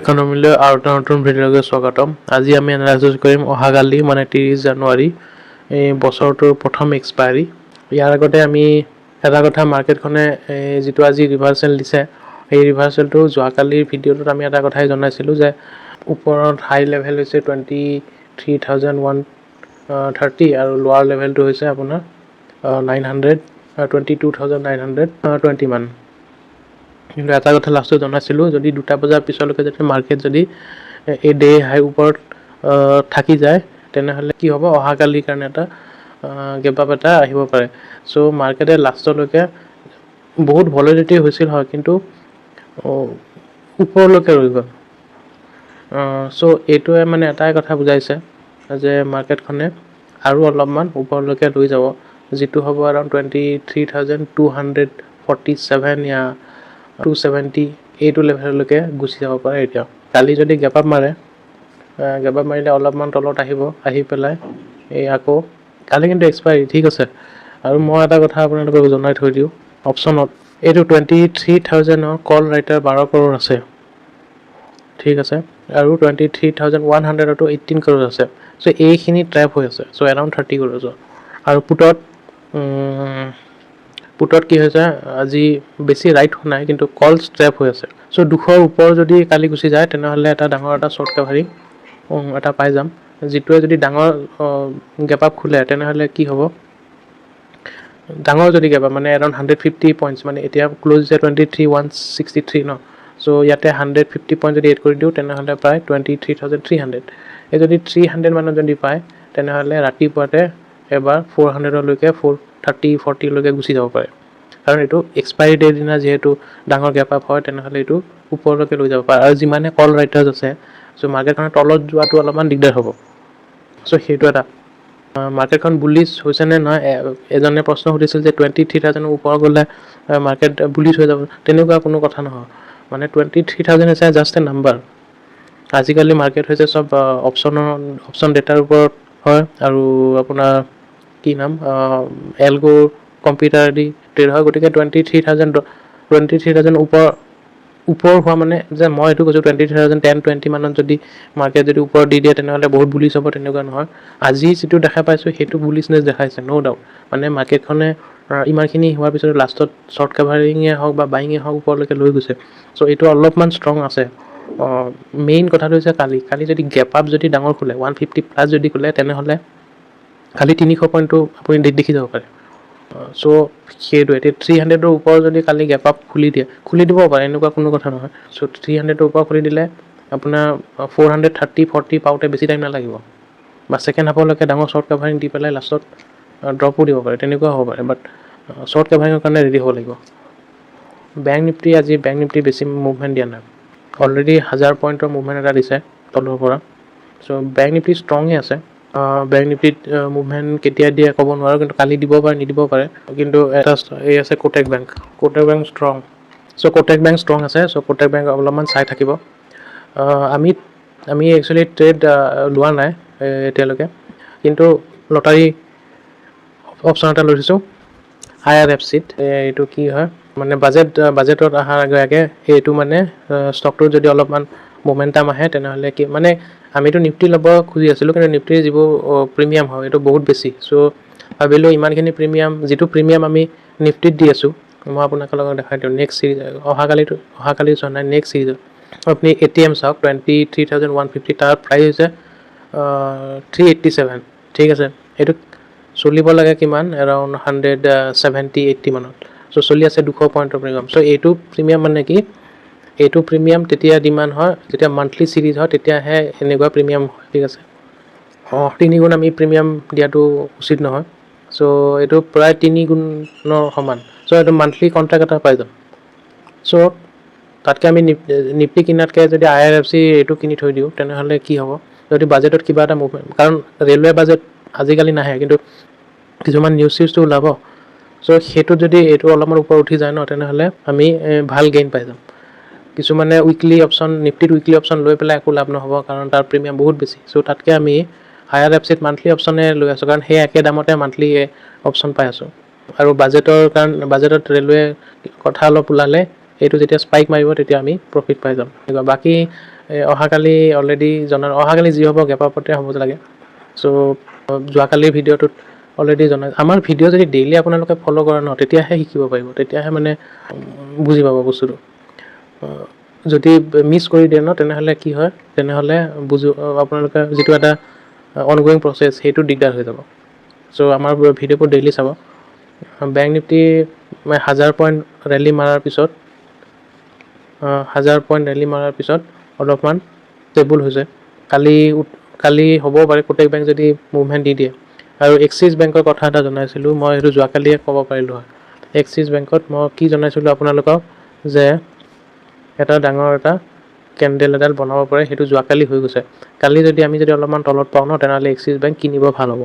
ইকনমিলৈ আৰু এটা নতুন ভিডিঅ'লৈ স্বাগতম। আজি আমি এনালাইচিছ কৰিম অহাকালি মানে 30 জানুৱাৰী এই বছৰটোৰ প্ৰথম এক্সপায়াৰী। ইয়াৰ আগতে আমি এটা কথা মাৰ্কেটখনে যিটো আজি ৰিভাৰ্চেল দিছে এই ৰিভাৰ্চেলটো যোৱাকালিৰ ভিডিঅ'টোত আমি এটা কথাই জনাইছিলোঁ যে ওপৰত হাই লেভেল হৈছে 23,130 আৰু লোৱাৰ লেভেলটো হৈছে আপোনাৰ 22,920 মান। কিন্তু এটা কথা লাষ্টত জনাইছিলোঁ যদি 2টা বজাৰ পিছলৈকে যদি মাৰ্কেট যদি এই ডে হাই ওপৰত থাকি যায় তেনেহ'লে কি হ'ব, অহাকালিৰ কাৰণে এটা গেপ আপ এটা আহিব পাৰে। চ' মাৰ্কেটে লাষ্টলৈকে বহুত ভলিটিলিটি হৈছিল হয়, কিন্তু ওপৰলৈকে ৰৈ গ'ল। চ' এইটোৱে মানে এটাই কথা বুজাইছে যে মাৰ্কেটখনে আৰু অলপমান ওপৰলৈকে লৈ যাব, যিটো হ'ব এৰাউণ্ড 23,247 ইয়া 270 এইটো লেভেললৈকে গুচি যাব পাৰে। এতিয়া কালি যদি গেপ আপ মাৰিলে অলপমান তলত আহি পেলাই এই আকৌ কালি কিন্তু এক্সপায়াৰী ঠিক আছে। আৰু মই এটা কথা আপোনালোকক জনাই থৈ দিওঁ, অপশ্যনত এইটো 23,000ৰ কল ৰাইটাৰ 12 কৰোৰ আছে, ঠিক আছে, আৰু 23,100টো 18 কৰোৰ আছে। চ' এইখিনি ট্ৰেপ হৈ আছে, চ' এৰাউণ্ড 30 কৰোৰ। আৰু পুটত কি হৈছে, আজি বেছি ৰাইট হোৱা নাই কিন্তু কল ট্ৰেপ হৈ আছে। চ' 200ৰ ওপৰ যদি কালি গুচি যায় তেনেহ'লে এটা ডাঙৰ এটা শ্বৰ্ট কাভাৰিং এটা পাই যাম, যিটোৱে যদি ডাঙৰ গেপ আপ খোলে তেনেহ'লে কি হ'ব, ডাঙৰ যদি গেপ আপ মানে এৰাউণ্ড 150 পইণ্টছ, মানে এতিয়া ক্ল'জ হৈছে 23,163 ন। চ' ইয়াতে 150 পইণ্ট যদি এড কৰি দিওঁ তেনেহ'লে প্ৰায় 23,300। এই যদি 300 মানত যদি পায় তেনেহ'লে ৰাতিপুৱাতে এবাৰ 400লৈকে 430-40লৈকে গুচি যাব পাৰে। কাৰণ এইটো এক্সপায়াৰী ডেৰ দিনা যিহেতু ডাঙৰ গেপ আপ হয় তেনেহ'লে এইটো ওপৰলৈকে লৈ যাব পাৰে। আৰু যিমানে কল ৰাইটাৰ্ছ আছে চ' মাৰ্কেটখনৰ তলত যোৱাটো অলপমান দিগদাৰ হ'ব। চ' সেইটো এটা মাৰ্কেটখন বুলিছ হৈছে নে নহয়, এজনে প্ৰশ্ন সুধিছিল যে 23,000ৰ ওপৰ গ'লে মাৰ্কেট বুলিছ হৈ যাব। তেনেকুৱা কোনো কথা নহয়, মানে 23,000 হৈছে জাষ্ট এ নাম্বাৰ। আজিকালি মাৰ্কেট হৈছে চব অপশ্যন ডেটাৰ ওপৰত হয়, আৰু আপোনাৰ কি নাম এলগো কম্পিউটাৰ দি ট্ৰেড হয়। গতিকে 23,000 ওপৰ হোৱা মানে যে মই এইটো কৈছোঁ 23,010-20 মানত যদি মাৰ্কেট যদি ওপৰত দি দিয়ে তেনেহ'লে বহুত বুলিছ হ'ব, তেনেকুৱা নহয়। আজি যিটো দেখা পাইছোঁ সেইটো বুলিছনেছ দেখাইছে, ন' ডাউট। মানে মাৰ্কেটখনে ইমানখিনি হোৱাৰ পিছত লাষ্টত শ্বৰ্ট কাভাৰিঙে হওক বা বাইঙে হওক ওপৰলৈকে লৈ গৈছে। চ' এইটো অলপমান ষ্ট্ৰং আছে। মেইন কথাটো হৈছে কালি যদি গেপ আপ যদি ডাঙৰ খোলে 150+ যদি খোলে তেনেহ'লে কালি 300 পইণ্টটো আপুনি দেখি যাব পাৰে। চ' সেইটো এতিয়া 300ৰ ওপৰত যদি কালি গেপ আপ খুলি দিব পাৰে, এনেকুৱা কোনো কথা নহয়। চ' 300ৰ ওপৰত খুলি দিলে আপোনাৰ 430-40 পাওঁতে বেছি টাইম নালাগিব, বা ছেকেণ্ড হাফলৈকে ডাঙৰ শ্বৰ্ট কাভাৰিং দি পেলাই লাষ্টত ড্ৰপো দিব পাৰে, তেনেকুৱা হ'ব পাৰে। বাট শ্বৰ্ট কাভাৰিঙৰ কাৰণে ৰেডি হ'ব লাগিব। বেংক নিফটি বেছি মুভমেণ্ট দিয়া নাই, অলৰেডি 1000 পইণ্টৰ মুভমেণ্ট এটা দিছে তলৰ পৰা। চ' বেংক নিফটি ষ্ট্ৰঙে আছে। বেংক নিফটিত মুভমেণ্ট কেতিয়া দিয়ে ক'ব নোৱাৰোঁ, কিন্তু কালি দিব পাৰে নিদিব পাৰে। কিন্তু এটা এই আছে কোটেক বেংক ষ্ট্ৰং। চ' কোটেক বেংক ষ্ট্ৰং আছে, চ' কোটেক বেংক অলপমান চাই থাকিব। আমি একচুৱেলি ট্ৰেড লোৱা নাই এতিয়ালৈকে, কিন্তু লটাৰী অপশ্যন এটা লৈ থৈছোঁ IRFCত। এইটো কি হয় মানে বাজেটত অহাৰ আগে আগে সেইটো মানে ষ্টকটোৰ যদি অলপমান মোমেণ্টাম আহে তেনেহ'লে কি মানে আমিতো নিফটি ল'ব খুজি আছিলোঁ, কিন্তু নিফটিৰ যিবোৰ প্ৰিমিয়াম হয় এইটো বহুত বেছি। চ' ভাবিলোঁ ইমানখিনি যিটো প্ৰিমিয়াম আমি নিফটিত দি আছোঁ, মই আপোনালোকৰ লগত দেখাই দিওঁ। নেক্সট চিৰিজ অহাকালি চোৱা নাই, নেক্সট চিৰিজত আপুনি ATM চাওক 23,150, তাৰ প্ৰাইচ হৈছে 387, ঠিক আছে। এইটো চলিব লাগে কিমান, এৰাউণ্ড 170-80 মানত। চ' চলি আছে 200 পইণ্টৰ প্ৰিমিয়াম। চ' এইটো প্ৰিমিয়াম মানে কি, এইটো প্ৰিমিয়াম তেতিয়া ডিমাণ্ড হয় যেতিয়া মান্থলি চিৰিজ হয়, তেতিয়াহে এনেকুৱা প্ৰিমিয়াম হয়, ঠিক আছে। 3 গুণ আমি প্ৰিমিয়াম দিয়াটো উচিত নহয়। চ' এইটো প্ৰায় 3 গুণৰ সমান। চ' এইটো মান্থলি কণ্ট্ৰেক্ট এটা পাই যাম। চ' তাতকৈ আমি নিফটি কিনাতকৈ যদি IRFC এইটো কিনি থৈ দিওঁ তেনেহ'লে কি হ'ব, যদি বাজেটত কিবা এটা মুভমেণ্ট, কাৰণ ৰেলৱে বাজেট আজিকালি নাহে, কিন্তু কিছুমান নিউজটো ওলাব। চ' সেইটোত যদি এইটো অলপমান ওপৰত উঠি যায় ন, তেনেহ'লে আমি ভাল গেইন পাই যাম। কিছুমানে নিফটিত উইকলি অপশ্যন লৈ পেলাই একো লাভ নহ'ব, কাৰণ তাৰ প্ৰিমিয়াম বহুত বেছি। চ' তাতকৈ আমি IRFCত মান্থলি অপশ্যনে লৈ আছোঁ, কাৰণ সেই একে দামতে মান্থলি অপশ্যন পাই আছোঁ। আৰু বাজেটত ৰেলৱে কথা অলপ ওলালে এইটো যেতিয়া স্পাইক মাৰিব তেতিয়া আমি প্ৰফিট পাই যাম। বাকী অহাকালি অলৰেডি অহাকালি যি হ'ব গেপৰ ওপৰতে হ'ব লাগে। চ' যোৱাকালিৰ ভিডিঅ'টোত অলৰেডি আমাৰ ভিডিঅ' যদি ডেইলি আপোনালোকে ফ'ল' কৰা ন তেতিয়াহে শিকিব পাৰিব, তেতিয়াহে মানে বুজি পাব বস্তুটো। যদি মিছ কৰি দিয়ে ন তেনেহ'লে কি হয়, তেনেহ'লে আপোনালোকে যিটো এটা অনগয়িং প্ৰচেছ সেইটো দিগদাৰ হৈ যাব। চ' আমাৰ ভিডিঅ'বোৰ ডেইলি চাব। বেংক নিফটি 1000 পইণ্ট ৰেলী মাৰাৰ পিছত 1000 পইণ্ট ৰেলী মাৰাৰ পিছত অলপমান ষ্টেবল হৈছে। কালি হ'বও পাৰে কোটেক বেংক যদি মুভমেণ্ট দি দিয়ে। আৰু এক্সিছ বেংকৰ কথা এটা জনাইছিলোঁ, মই সেইটো যোৱাকালিয়ে ক'ব পাৰিলোঁ হয়। এক্সিছ বেংকত মই কি জনাইছিলোঁ আপোনালোকক, যে এটা ডাঙৰ এটা কেণ্ডেল এডাল বনাব পাৰে, সেইটো যোৱাকালি হৈ গৈছে। কালি যদি আমি অলপমান তলত পাওঁ ন তেনেহ'লে এক্সিছ বেংক কিনিব ভাল হ'ব।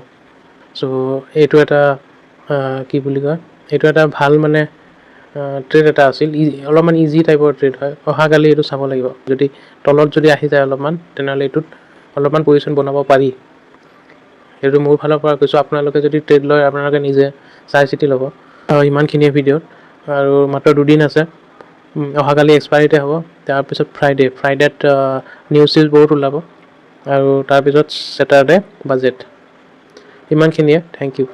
চ' এইটো এটা কি বুলি কয়, এইটো এটা ভাল মানে ট্ৰেড এটা আছিল, অলপমান ইজি টাইপৰ ট্ৰেড হয়। অহাকালি এইটো চাব লাগিব, যদি তলত যদি আহি যায় অলপমান তেনেহ'লে এইটোত অলপমান পজিশ্যন বনাব পাৰি। সেইটো মোৰ ফালৰ পৰা কৈছোঁ, আপোনালোকে যদি ট্ৰেড লয় আপোনালোকে নিজে চাই চিতি ল'ব। ইমানখিনিয়ে ভিডিঅ'ত, আৰু মাত্ৰ 2 দিন আছে। অহাকালি এক্সপাইৰিতে হ'ব, তাৰপিছত ফ্ৰাইডেত নিউজ চিউজ বহুত ওলাব, আৰু তাৰপিছত ছেটাৰডে বাজেট। ইমানখিনিয়ে, থেংক ইউ।